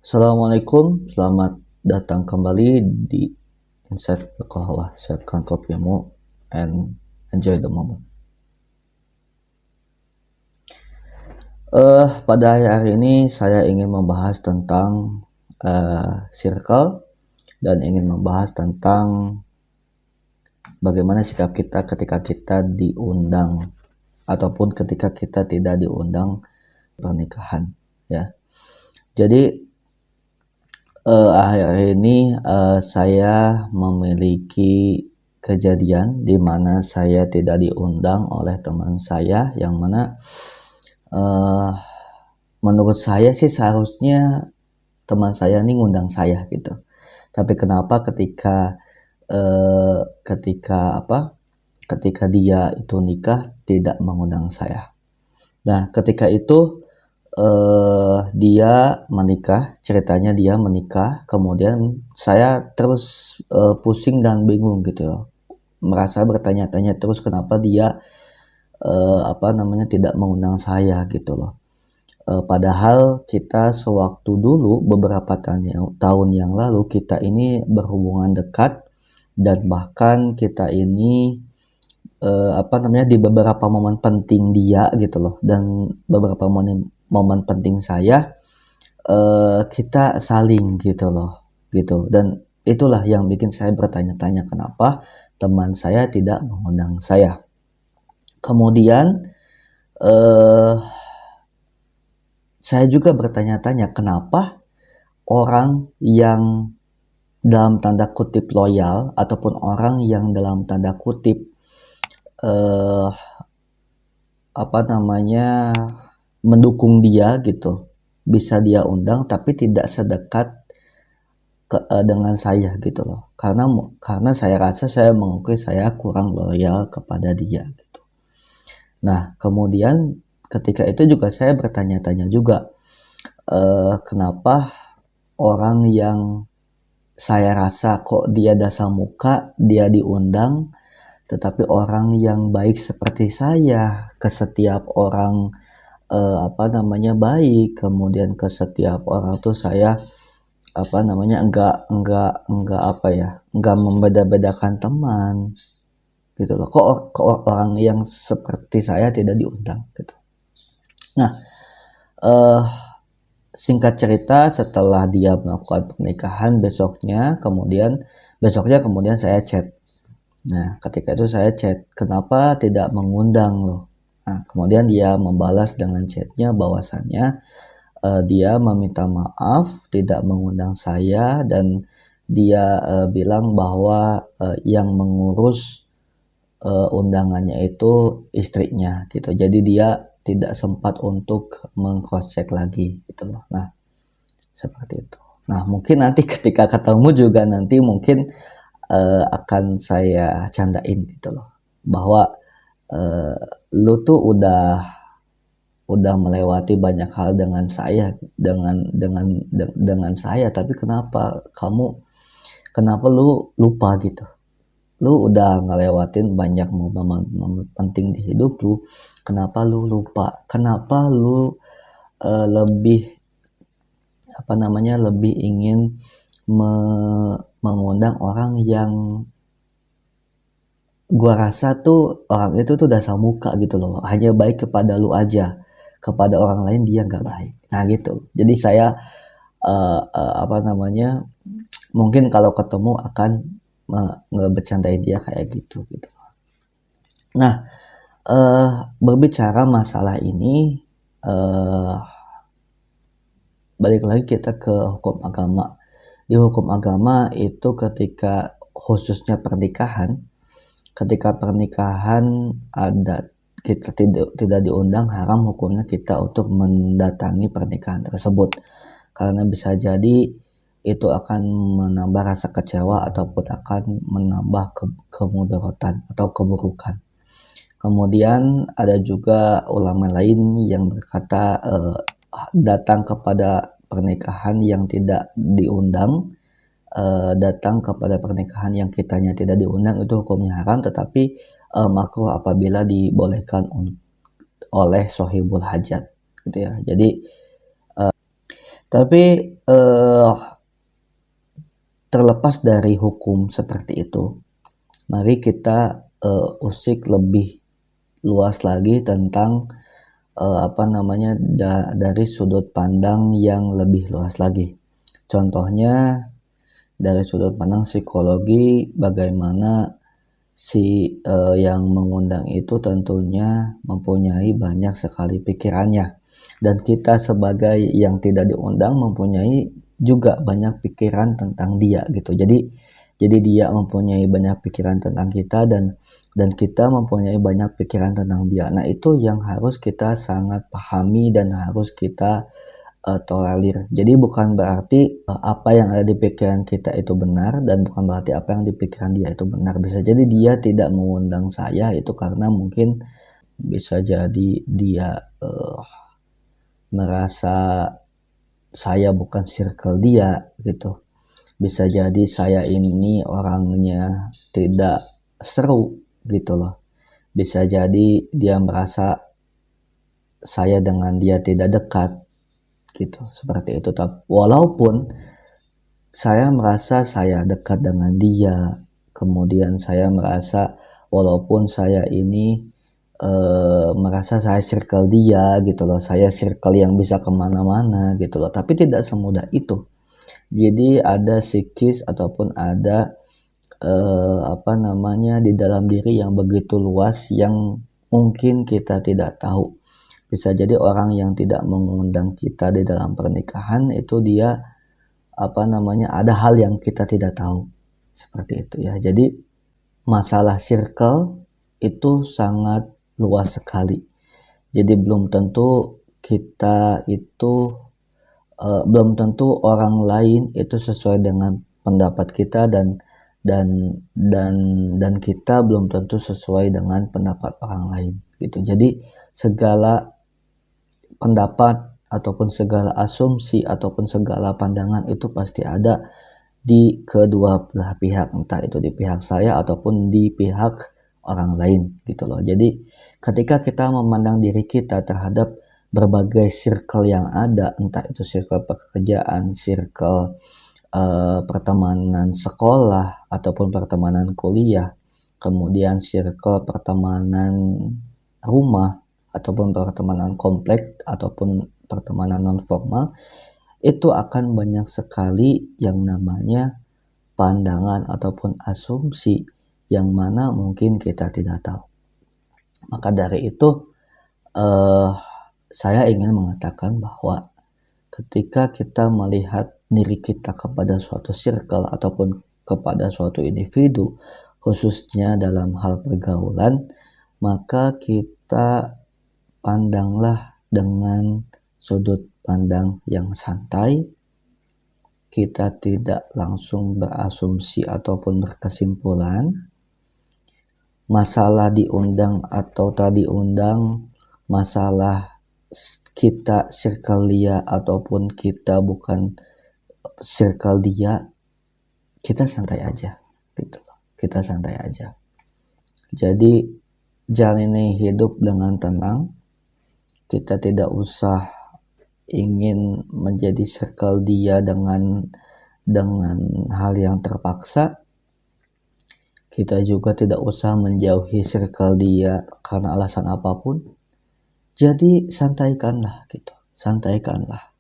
Assalamualaikum, selamat datang kembali di Insight Berkahwah. Siapkan kopimu and enjoy the moment. Pada hari ini saya ingin membahas tentang circle dan ingin membahas tentang bagaimana sikap kita ketika kita diundang ataupun ketika kita tidak diundang pernikahan. Ya, jadi akhir ini saya memiliki kejadian di mana saya tidak diundang oleh teman saya, yang mana menurut saya sih seharusnya teman saya ini ngundang saya gitu. Tapi kenapa ketika dia itu nikah tidak mengundang saya. Nah, ketika itu dia menikah, ceritanya dia menikah, kemudian saya terus pusing dan bingung gitu, merasa bertanya-tanya terus kenapa dia tidak mengundang saya gitu loh. Padahal kita sewaktu dulu beberapa tahun yang lalu kita ini berhubungan dekat, dan bahkan kita ini di beberapa momen penting dia gitu loh, dan beberapa momen penting saya kita saling gitu loh gitu. Dan itulah yang bikin saya bertanya-tanya kenapa teman saya tidak mengundang saya. Kemudian saya juga bertanya-tanya kenapa orang yang dalam tanda kutip loyal ataupun orang yang dalam tanda kutip mendukung dia gitu bisa dia undang, tapi tidak sedekat dengan saya gitu loh. Karena saya rasa saya mengakui saya kurang loyal kepada dia gitu. Nah, kemudian ketika itu juga saya bertanya-tanya juga kenapa orang yang saya rasa kok dia dasar muka dia diundang, tetapi orang yang baik seperti saya ke setiap orang baik, kemudian ke setiap orang tuh saya enggak membeda-bedakan teman gitu loh. Kok orang yang seperti saya tidak diundang gitu. Nah, singkat cerita, setelah dia melakukan pernikahan, besoknya kemudian saya chat. Nah, ketika itu saya chat, kenapa tidak mengundang loh? Nah, kemudian dia membalas dengan chatnya bahwasannya dia meminta maaf tidak mengundang saya, dan dia bilang bahwa yang mengurus undangannya itu istrinya gitu. Jadi dia tidak sempat untuk meng-cross check lagi gitu loh. Nah, seperti itu. Nah, mungkin nanti ketika ketemu juga nanti mungkin akan saya candain gitu loh, bahwa lu tuh udah melewati banyak hal dengan saya, dengan saya, tapi kenapa lu lupa gitu. Lu udah ngelewatin banyak momen penting di hidup lu, kenapa lu lupa, kenapa lu lebih ingin mengundang orang yang gua rasa tuh orang itu tuh dasar muka gitu loh, hanya baik kepada lu aja, kepada orang lain dia nggak baik. Nah gitu. Jadi saya mungkin kalau ketemu akan ngebercandain dia kayak gitu. Nah, berbicara masalah ini, balik lagi kita ke hukum agama. Di hukum agama itu ketika khususnya pernikahan, ketika pernikahan ada kita tidak diundang, haram hukumnya kita untuk mendatangi pernikahan tersebut, karena bisa jadi itu akan menambah rasa kecewa ataupun akan menambah kemudaratan atau keburukan. Kemudian ada juga ulama lain yang berkata datang kepada pernikahan yang tidak diundang, datang kepada pernikahan yang kitanya tidak diundang itu hukumnya haram, tetapi makruh apabila dibolehkan oleh sohibul hajat gitu ya. Tapi terlepas dari hukum seperti itu, mari kita usik lebih luas lagi tentang dari sudut pandang yang lebih luas lagi. Contohnya dari sudut pandang psikologi, bagaimana si yang mengundang itu tentunya mempunyai banyak sekali pikirannya, dan kita sebagai yang tidak diundang mempunyai juga banyak pikiran tentang dia gitu. Jadi dia mempunyai banyak pikiran tentang kita, dan kita mempunyai banyak pikiran tentang dia. Nah, itu yang harus kita sangat pahami dan harus kita tolerir. Jadi bukan berarti apa yang ada di pikiran kita itu benar, dan bukan berarti apa yang di pikiran dia itu benar. Bisa jadi dia tidak mengundang saya itu karena mungkin bisa jadi dia merasa saya bukan circle dia gitu. Bisa jadi saya ini orangnya tidak seru gitu loh. Bisa jadi dia merasa saya dengan dia tidak dekat gitu, seperti itu. Walaupun saya merasa saya dekat dengan dia, kemudian saya merasa walaupun saya ini merasa saya circle dia gitu loh, saya circle yang bisa kemana-mana gitu loh, tapi tidak semudah itu. Jadi ada psikis ataupun ada di dalam diri yang begitu luas yang mungkin kita tidak tahu. Bisa jadi orang yang tidak mengundang kita di dalam pernikahan itu dia ada hal yang kita tidak tahu, seperti itu ya. Jadi masalah circle itu sangat luas sekali. Jadi belum tentu kita itu belum tentu orang lain itu sesuai dengan pendapat kita, dan kita belum tentu sesuai dengan pendapat orang lain gitu. Jadi segala pendapat ataupun segala asumsi ataupun segala pandangan itu pasti ada di kedua belah pihak, entah itu di pihak saya ataupun di pihak orang lain gitu loh. Jadi ketika kita memandang diri kita terhadap berbagai circle yang ada, entah itu circle pekerjaan, circle pertemanan sekolah ataupun pertemanan kuliah, kemudian circle pertemanan rumah ataupun pertemanan komplek ataupun pertemanan non formal, itu akan banyak sekali yang namanya pandangan ataupun asumsi yang mana mungkin kita tidak tahu. Maka dari itu saya ingin mengatakan bahwa ketika kita melihat diri kita kepada suatu circle ataupun kepada suatu individu, khususnya dalam hal pergaulan, maka kita pandanglah dengan sudut pandang yang santai. Kita tidak langsung berasumsi ataupun berkesimpulan. Masalah diundang atau tak diundang, masalah kita circle dia ataupun kita bukan circle dia, kita santai aja gitu loh. Kita santai aja. Jadi jalani hidup dengan tenang. Kita tidak usah ingin menjadi circle dia dengan hal yang terpaksa. Kita juga tidak usah menjauhi circle dia karena alasan apapun. Jadi santaikanlah gitu, santaikanlah.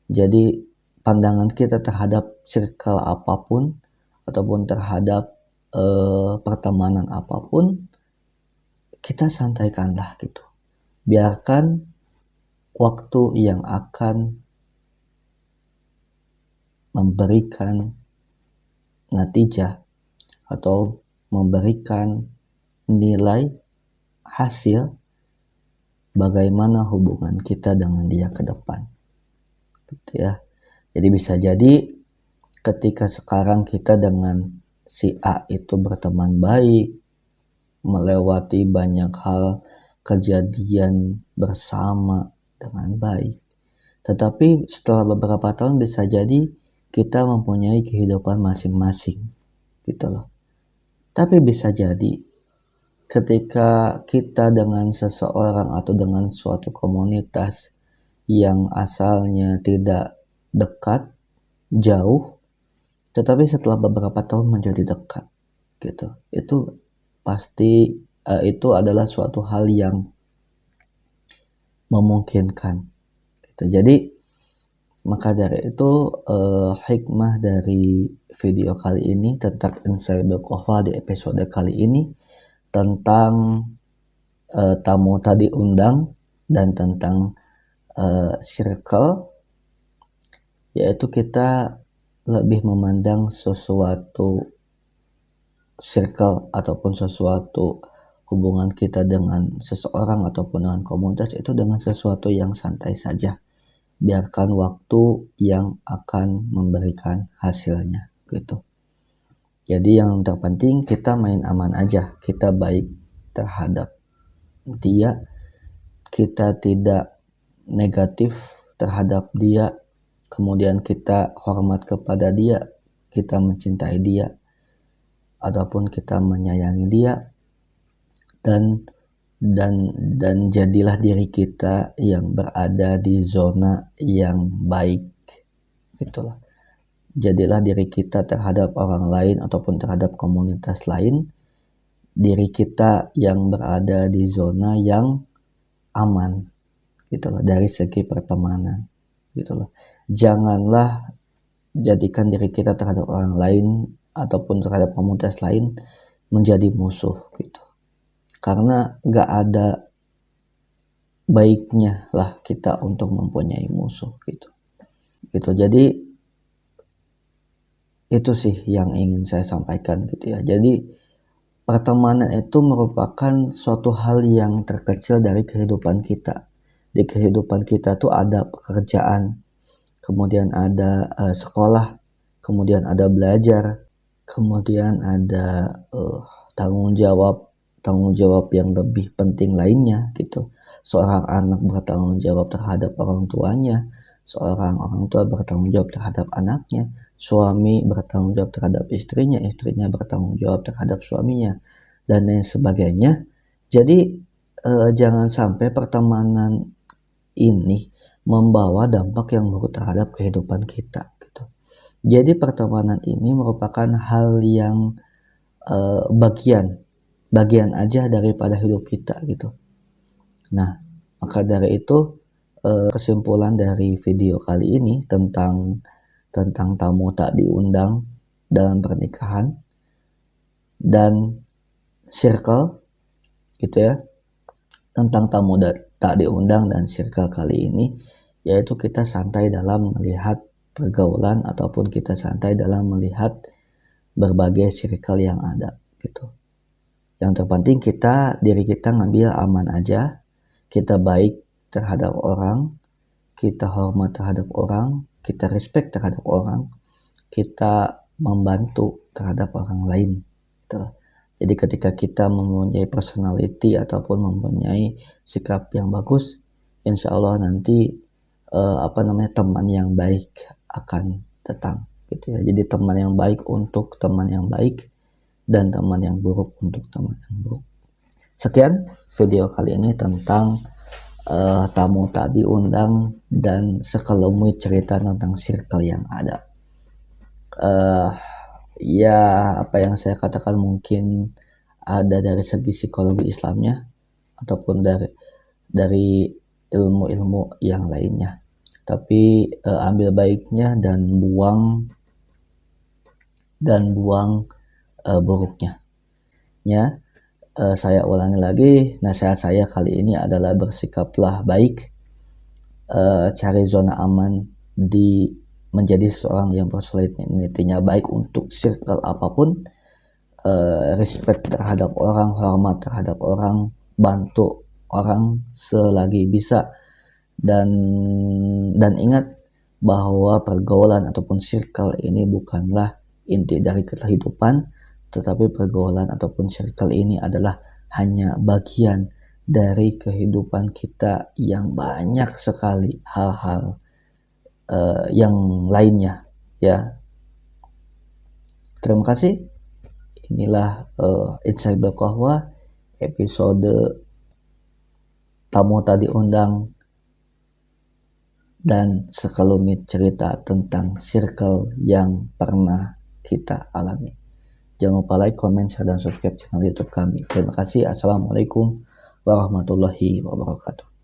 Jadi pandangan kita terhadap circle apapun ataupun terhadap pertemanan apapun, kita santaikanlah gitu. Biarkan waktu yang akan memberikan natijah atau memberikan nilai hasil bagaimana hubungan kita dengan dia ke depan gitu ya. Jadi bisa jadi ketika sekarang kita dengan si A itu berteman baik, melewati banyak hal kejadian bersama dengan baik, tetapi setelah beberapa tahun bisa jadi kita mempunyai kehidupan masing-masing gitu loh. Tapi bisa jadi ketika kita dengan seseorang atau dengan suatu komunitas yang asalnya tidak dekat, jauh, tetapi setelah beberapa tahun menjadi dekat gitu. Itu pasti itu adalah suatu hal yang memungkinkan gitu. Jadi maka dari itu hikmah dari video kali ini tentang Inside Qahwah di episode kali ini tentang tamu tadi undang dan tentang circle, yaitu kita lebih memandang sesuatu circle ataupun sesuatu hubungan kita dengan seseorang ataupun dengan komunitas itu dengan sesuatu yang santai saja. Biarkan waktu yang akan memberikan hasilnya gitu. Jadi yang terpenting kita main aman aja, kita baik terhadap dia, kita tidak negatif terhadap dia, kemudian kita hormat kepada dia, kita mencintai dia, ataupun kita menyayangi dia, dan jadilah diri kita yang berada di zona yang baik gitulah. Jadilah diri kita terhadap orang lain ataupun terhadap komunitas lain, diri kita yang berada di zona yang aman gitulah dari segi pertemanan gitulah. Janganlah jadikan diri kita terhadap orang lain ataupun terhadap komunitas lain menjadi musuh gitu. Karena gak ada baiknya lah kita untuk mempunyai musuh gitu. Jadi itu sih yang ingin saya sampaikan gitu ya. Jadi pertemanan itu merupakan suatu hal yang terkecil dari kehidupan kita. Di kehidupan kita tuh ada pekerjaan, kemudian ada sekolah, kemudian ada belajar, kemudian ada tanggung jawab yang lebih penting lainnya gitu. Seorang anak bertanggung jawab terhadap orang tuanya, seorang orang tua bertanggung jawab terhadap anaknya, suami bertanggung jawab terhadap istrinya bertanggung jawab terhadap suaminya, dan lain sebagainya. Jadi jangan sampai pertemanan ini membawa dampak yang buruk terhadap kehidupan kita gitu. Jadi pertemanan ini merupakan hal yang bagian aja daripada hidup kita gitu. Nah, maka dari itu kesimpulan dari video kali ini tentang tamu tak diundang dalam pernikahan dan circle gitu ya, tentang tamu tak diundang dan circle kali ini, yaitu kita santai dalam melihat pergaulan ataupun kita santai dalam melihat berbagai circle yang ada gitu. Yang terpenting diri kita ngambil aman aja, kita baik terhadap orang, kita hormat terhadap orang, kita respect terhadap orang, kita membantu terhadap orang lain gitu. Jadi ketika kita mempunyai personality ataupun mempunyai sikap yang bagus, insya Allah nanti teman yang baik akan datang gitu ya. Jadi teman yang baik untuk teman yang baik dan teman yang buruk untuk teman yang buruk. Sekian video kali ini tentang tamu tak diundang dan sekelumit cerita tentang circle yang ada. Ya apa yang saya katakan mungkin ada dari segi psikologi Islamnya ataupun dari ilmu-ilmu yang lainnya. Tapi ambil baiknya dan buang buruknya. Ya, saya ulangi lagi, nasihat saya kali ini adalah bersikaplah baik, cari zona aman menjadi seorang yang personality-nya baik untuk circle apapun, respect terhadap orang, hormat terhadap orang, bantu orang selagi bisa, dan ingat bahwa pergaulan ataupun circle ini bukanlah inti dari kehidupan, tetapi pergaulan ataupun circle ini adalah hanya bagian dari kehidupan kita yang banyak sekali hal-hal yang lainnya ya. Terima kasih. Inilah Inside Qahwah episode tamu tak diundang dan sekelumit cerita tentang circle yang pernah kita alami. Jangan lupa like, comment, share, dan subscribe channel YouTube kami. Terima kasih. Assalamualaikum warahmatullahi wabarakatuh.